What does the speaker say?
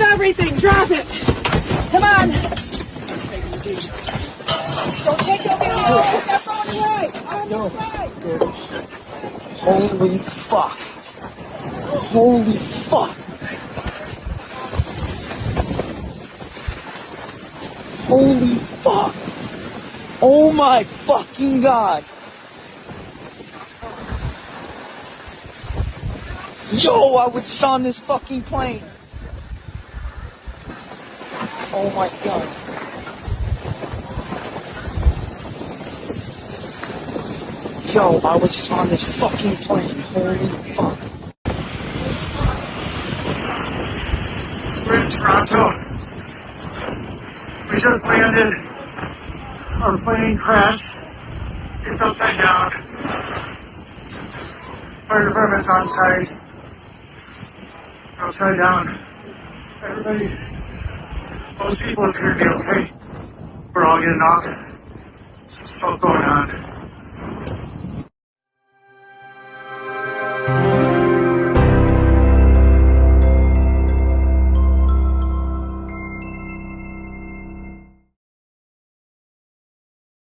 Everything, drop it. Come on. Don't take your video. Step on the way. On the side. Holy fuck. Holy fuck. Holy fuck. Oh my fucking god. Yo, I was just on this fucking plane. Oh my god. Yo, I was just on this fucking plane. Holy fuck. We're in Toronto. We just landed. Our plane crashed. It's upside down. Fire department's on site. We're upside down. Everybody, most people appear to be okay. We're all getting off. Some smoke going on.